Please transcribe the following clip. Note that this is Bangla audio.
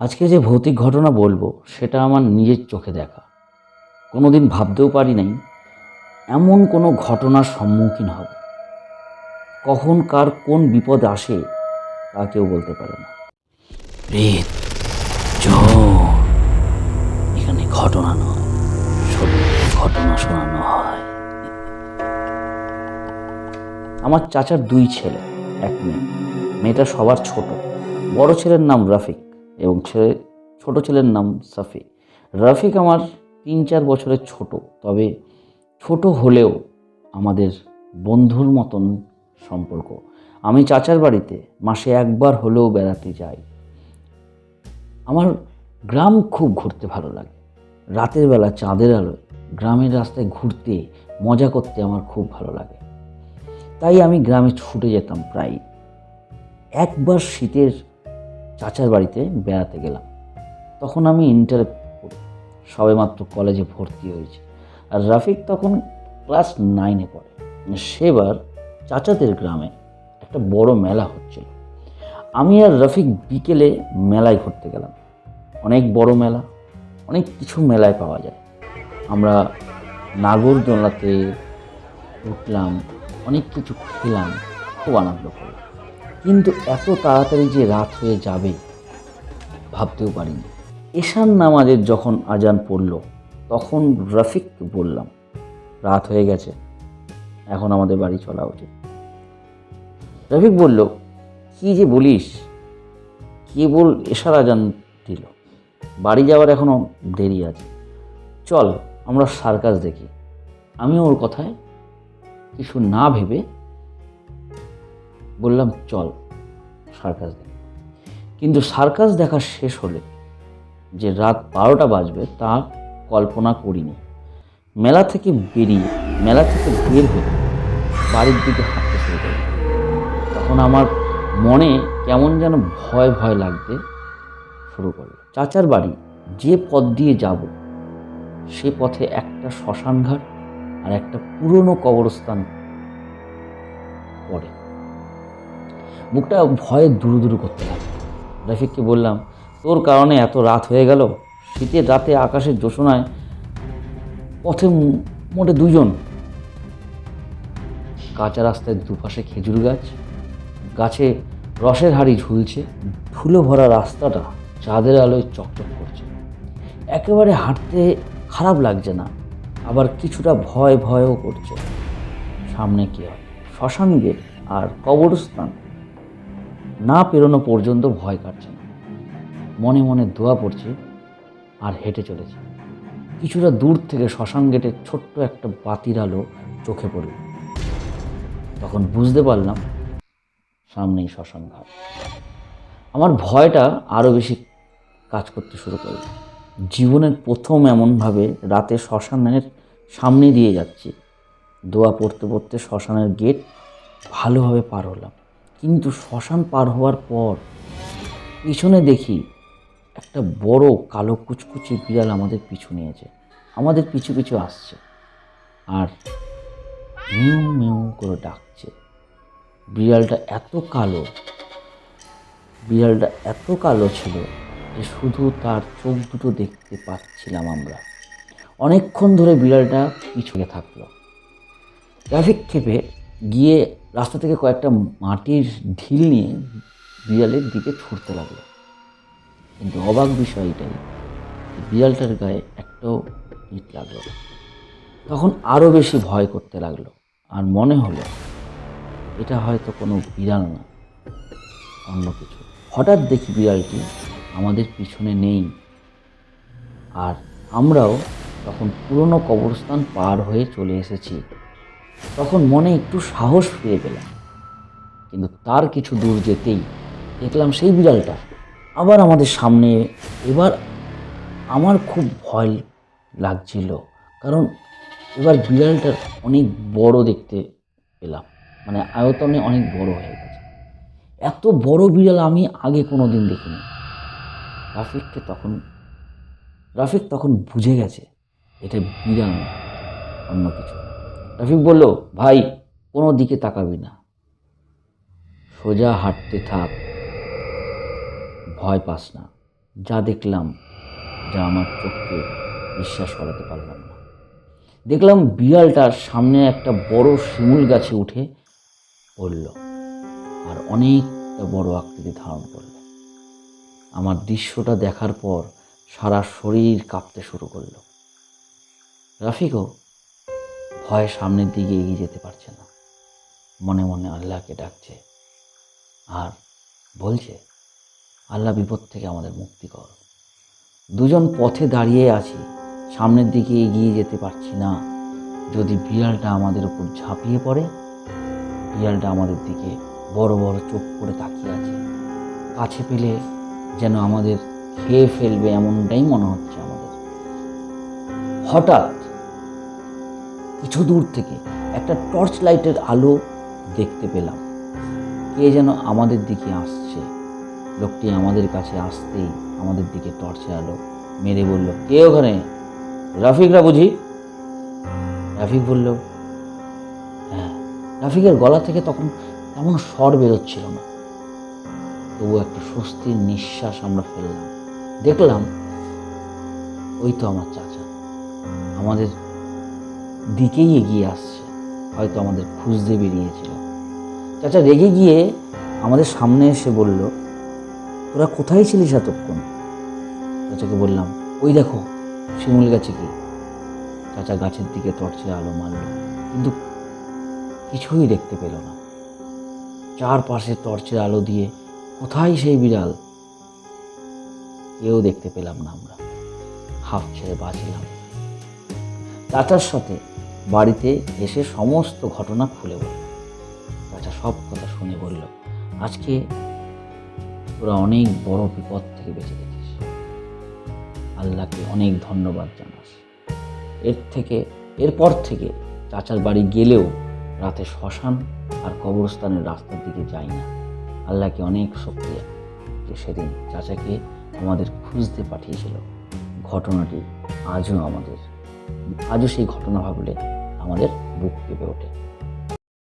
আজকে যে ভৌতিক ঘটনা বলবো সেটা আমার নিজের চোখে দেখা। কোনোদিন ভাবতেও পারি নাই এমন কোনো ঘটনার সম্মুখীন হব। কখন কার কোন বিপদ আসে তা কেউ বলতে পারে না। প্রেত, ঝড়, এখানে ঘটনা নয়, সত্যি ঘটনা শোনানো হয়। আমার চাচার দুই ছেলে, এক মেয়ে। মেয়েটা সবার ছোট। বড় ছেলের নাম রফিক এবং ছোট ছেলের নাম সাফি। রফিক আমার 3-4 বছরের ছোট, তবে ছোট হলেও আমাদের বন্ধুর মতন সম্পর্ক। আমি চাচার বাড়িতে মাসে একবার হলেও বেড়াতে যাই। আমার গ্রাম খুব ঘুরতে ভালো লাগে। রাতের বেলা চাঁদের আলোয় গ্রামের রাস্তায় ঘুরতে, মজা করতে আমার খুব ভালো লাগে। তাই আমি গ্রামে ছুটে যেতাম প্রায়। একবার শীতের চাচার বাড়িতে বেড়াতে গেলাম। তখন আমি ইন্টারে পড়ি, সবেমাত্র কলেজে ভর্তি হয়েছি। আর রাফিক তখন ক্লাস 9-এ পড়ে। সেবার চাচাদের গ্রামে একটা বড় মেলা হচ্ছিল। আমি আর রফিক বিকেলে মেলায় ঘুরতে গেলাম। অনেক বড় মেলা, অনেক কিছু মেলায় পাওয়া যায়। আমরা নাগরদোলাতে উঠলাম, অনেক কিছু খেলাম, খুব আনন্দ করলাম। কিন্তু এত তাড়াতাড়ি যে রাত হয়ে যাবে ভাবতেও পারিনি। এশার নামাজের যখন আজান পড়ল, তখন রফিককে বললাম, রাত হয়ে গেছে, এখন আমাদের বাড়ি চলা উচিত। রফিক বলল, কি যে বলিস, কেবল এশার আজান দিল, বাড়ি যাওয়ার এখনো দেরি আছে, চল আমরা সার্কাস দেখি। আমি ওর কথায় কিছু না ভেবে বললাম, চল সার্কাস দেখি। কিন্তু সার্কাস দেখা শেষ হলে যে রাত 12টা বাজবে তা কল্পনা করিনি। মেলা থেকে বের হয়ে বাড়ির দিকে হাঁটতে শুরু করি। তখন আমার মনে কেমন যেন ভয় ভয় লাগতে শুরু করলো। চাচার বাড়ি যে পথ দিয়ে যাব, সে পথে একটা শ্মশান ঘাট আর একটা পুরনো কবরস্থান পড়ে। বুকটা ভয়ে দুরু দুরু করতে লাগলো। রফিককে বললাম, তোর কারণে এত রাত হয়ে গেল। শীতের রাতে আকাশের জ্যোৎস্নায় পথে মোটে 2 জন। কাঁচা রাস্তায় দুপাশে খেজুর গাছ, গাছে রসের হাঁড়ি ঝুলছে, ধুলো ভরা রাস্তাটা চাঁদের আলোয় চকচক করছে। একেবারে হাঁটতে খারাপ লাগছে না, আবার কিছুটা ভয় ভয়ও করছে। সামনে কি হয়, শ্মশান গেট আর কবরস্থান না পেরোনো পর্যন্ত ভয় কাটছে না। মনে মনে দোয়া পড়ছে আর হেঁটে চলেছে। কিছুটা দূর থেকে শ্মশান গেটের ছোট্ট একটা বাতির আলো চোখে পড়ল। তখন বুঝতে পারলাম সামনেই শ্মশান ঘাট। আমার ভয়টা আরও বেশি কাজ করতে শুরু করল। জীবনের প্রথম এমনভাবে রাতে শ্মশানের সামনে দিয়ে যাচ্ছি। দোয়া পড়তে পড়তে শ্মশানের গেট ভালোভাবে পার হলাম। কিন্তু শ্মশান পার হওয়ার পর পিছনে দেখি একটা বড় কালো কুচকুচে বিড়াল আমাদের পিছু নিয়েছে, আমাদের পিছু পিছু আসছে আর মিউ মিউ করে ডাকছে। বিড়ালটা এত কালো ছিল যে শুধু তার চোখ দুটো দেখতে পাচ্ছিলাম আমরা। অনেকক্ষণ ধরে বিড়ালটা পিছনে থাকলো। ট্রাফিক ক্ষেপে গিয়ে রাস্তা থেকে কয়েকটা মাটির ঢিল নিয়ে বিড়ালের দিকে ছুটতে লাগলো। কিন্তু অবাক বিষয় এটাই, বিড়ালটার গায়ে একটাও ইট লাগলো না। তখন আরও বেশি ভয় করতে লাগলো আর মনে হলো এটা হয়তো কোনো বিড়াল না, অন্য কিছু। হঠাৎ দেখি বিড়ালটি আমাদের পিছনে নেই, আর আমরাও তখন পুরনো কবরস্থান পার হয়ে চলে এসেছি। তখন মনে একটু সাহস ফিরে পেলাম। কিন্তু তার কিছু দূর যেতেই দেখলাম সেই বিড়ালটা আবার আমাদের সামনে। এবার আমার খুব ভয় লাগছিল, কারণ এবার বিড়ালটার অনেক বড় দেখতে পেলাম, মানে আয়তনে অনেক বড় হয়ে গেছে। এত বড় বিড়াল আমি আগে কোনো দিন দেখিনি। রাফিক তখন বুঝে গেছে এটা বিড়াল না, অন্য কিছু। রাফিক বলল, ভাই কোনো দিকে তাকাবি না, সোজা হাঁটতে থাক, ভয় পাস না। যা দেখলাম, যা আমার চোখকে বিশ্বাস করাতে পারলাম না। দেখলাম বিড়ালটার সামনে একটা বড় শিমুল গাছে উঠে পড়ল আর অনেকটা বড় আকৃতি ধারণ করলো। আমার দৃশ্যটা দেখার পর সারা শরীর কাঁপতে শুরু করলো। রাফিকও ভয়ে সামনের দিকে এগিয়ে যেতে পারছে না, মনে মনে আল্লাহকে ডাকছে আর বলছে, আল্লাহ বিপদ থেকে আমাদের মুক্তি কর। দুজন পথে দাঁড়িয়ে আছি, সামনের দিকে এগিয়ে যেতে পারছি না। যদি বিড়ালটা আমাদের উপর ঝাঁপিয়ে পড়ে। বিড়ালটা আমাদের দিকে বড় বড় চোখ করে তাকিয়ে আছে, কাছে পেলে যেন আমাদের খেয়ে ফেলবে এমনটাই মনে হচ্ছে আমাদের। হঠাৎ কিছু দূর থেকে একটা টর্চ লাইটের আলো দেখতে পেলাম। কে যেন আমাদের দিকে আসছে। লোকটি আমাদের কাছে আসতেই আমাদের দিকে টর্চের আলো মেরে বলল, কে ওখানে? রাফিকরা বুঝি? রাফিক বলল, হ্যাঁ। রাফিকের গলা থেকে তখন তেমন স্বর বেরোচ্ছিল না, তবু একটা স্বস্তির নিঃশ্বাস আমরা ফেললাম। দেখলাম ওই তো আমার চাচা আমাদের দিকেই এগিয়ে আসছে, হয়তো আমাদের খুঁজতে বেরিয়েছিল। চাচা রেগে গিয়ে আমাদের সামনে এসে বলল, তোরা কোথায় ছিলিস এতক্ষণ? চাচাকে বললাম, ওই দেখো শিমুল গাছে কি। চাচা গাছের দিকে টর্চের আলো মারল, কিন্তু কিছুই দেখতে পেল না। চারপাশে টর্চের আলো দিয়ে কোথায় সেই বিড়াল, কেউ দেখতে পেলাম না। আমরা হাঁফ ছেড়ে বাঁচলাম। চাচার সাথে বাড়িতে এসে সমস্ত ঘটনা খুলে বলল। চাচা সব কথা শুনে বলল, আজকে তোরা অনেক বড় বিপদ থেকে বেঁচে গেছিস, আল্লাহকে অনেক ধন্যবাদ জানাস। এরপর থেকে চাচার বাড়ি গেলেও রাতে শ্মশান আর কবরস্থানের রাস্তার দিকে যাই না। আল্লাহকে অনেক শুকরিয়া যে সেদিন চাচাকে আমাদের খুঁজতে পাঠিয়েছিল। ঘটনাটি আজও সেই ঘটনা ভাবলে আমাদের বুক কেঁপে ওঠে।